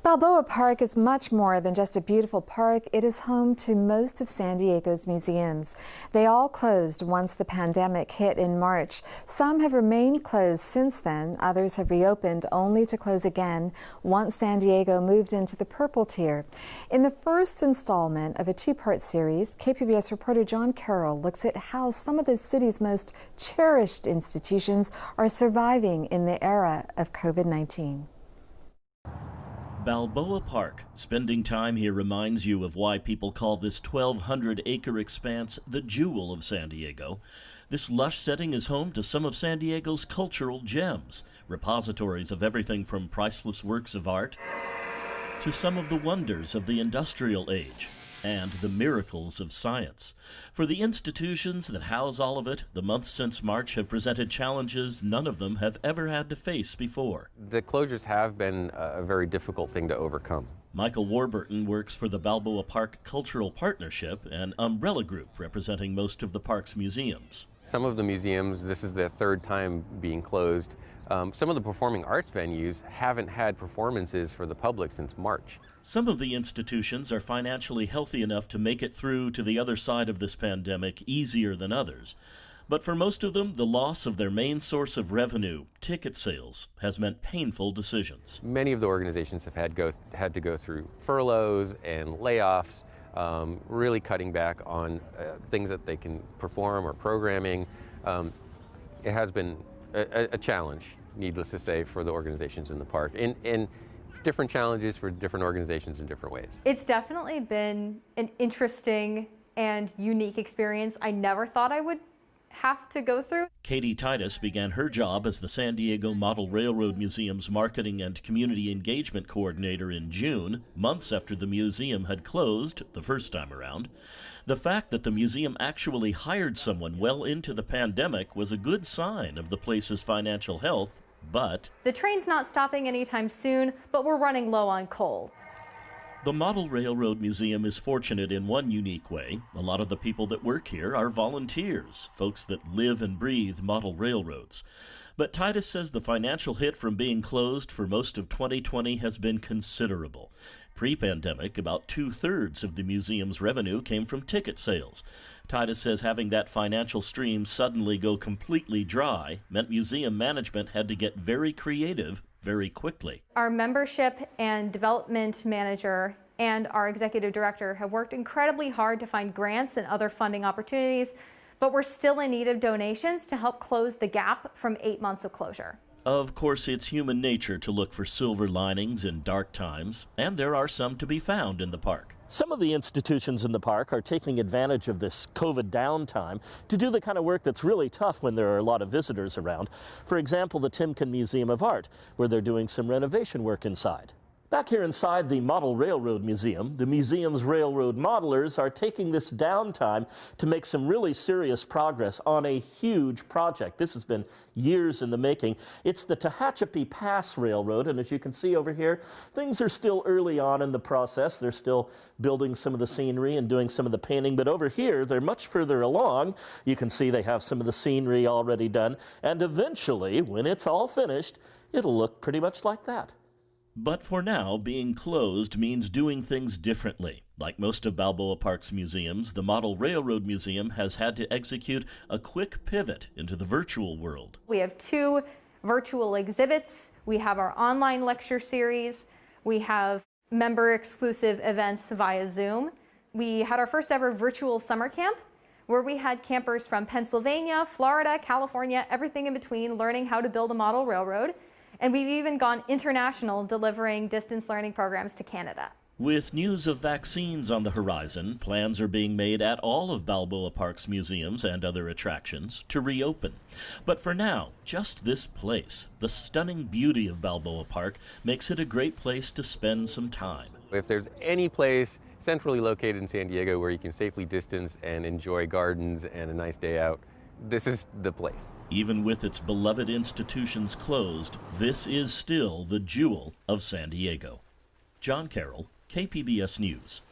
Balboa Park is much more than just a beautiful park. It is home to most of San Diego's museums. They all closed once the pandemic hit in March. Some have remained closed since then. Others have reopened only to close again once San Diego moved into the purple tier. In the first installment of a two-part series, KPBS reporter John Carroll looks at how some of the city's most cherished institutions are surviving in the era of COVID-19. Balboa Park. Spending time here reminds you of why people call this 1,200-acre expanse the jewel of San Diego. This lush setting is home to some of San Diego's cultural gems, repositories of everything from priceless works of art to some of the wonders of the industrial age and the miracles of science. For the institutions that house all of it, the months since March have presented challenges none of them have ever had to face before. The closures have been a very difficult thing to overcome. Michael Warburton works for the Balboa Park Cultural Partnership, an umbrella group representing most of the park's museums. Some of the museums, this is their third time being closed. Some of the performing arts venues haven't had performances for the public since March. Some of the institutions are financially healthy enough to make it through to the other side of this pandemic easier than others. But for most of them, the loss of their main source of revenue, ticket sales, has meant painful decisions. Many of the organizations have had to go through furloughs and layoffs, really cutting back on things that they can perform or programming. It has been a challenge, needless to say, for the organizations in the park. And different challenges for different organizations in different ways. It's definitely been an interesting and unique experience I never thought I would have to go through. Katie Titus began her job as the San Diego Model Railroad Museum's marketing and community engagement coordinator in June, months after the museum had closed the first time around. The fact that the museum actually hired someone well into the pandemic was a good sign of the place's financial health. But the train's not stopping anytime soon, but we're running low on coal. The Model Railroad Museum is fortunate in one unique way. A lot of the people that work here are volunteers, folks that live and breathe model railroads. But Titus says the financial hit from being closed for most of 2020 has been considerable. Pre-pandemic, about 2/3 of the museum's revenue came from ticket sales. Titus says having that financial stream suddenly go completely dry meant museum management had to get very creative very quickly. Our membership and development manager and our executive director have worked incredibly hard to find grants and other funding opportunities, but we're still in need of donations to help close the gap from 8 months of closure. Of course, it's human nature to look for silver linings in dark times, and there are some to be found in the park. Some of the institutions in the park are taking advantage of this COVID downtime to do the kind of work that's really tough when there are a lot of visitors around. For example, the Timken Museum of Art, where they're doing some renovation work inside. Back here inside the Model Railroad Museum, the museum's railroad modelers are taking this downtime to make some really serious progress on a huge project. This has been years in the making. It's the Tehachapi Pass Railroad, and as you can see over here, things are still early on in the process. They're still building some of the scenery and doing some of the painting, but over here, they're much further along. You can see they have some of the scenery already done, and eventually, when it's all finished, it'll look pretty much like that. But for now, being closed means doing things differently. Like most of Balboa Park's museums, the Model Railroad Museum has had to execute a quick pivot into the virtual world. We have 2 virtual exhibits. We have our online lecture series. We have member-exclusive events via Zoom. We had our first ever virtual summer camp, where we had campers from Pennsylvania, Florida, California, everything in between, learning how to build a model railroad. And we've even gone international, delivering distance learning programs to Canada. With news of vaccines on the horizon, plans are being made at all of Balboa Park's museums and other attractions to reopen. But for now, just this place, the stunning beauty of Balboa Park, makes it a great place to spend some time. If there's any place centrally located in San Diego where you can safely distance and enjoy gardens and a nice day out, this is the place. Even with its beloved institutions closed, this is still the jewel of San Diego. John Carroll, KPBS News.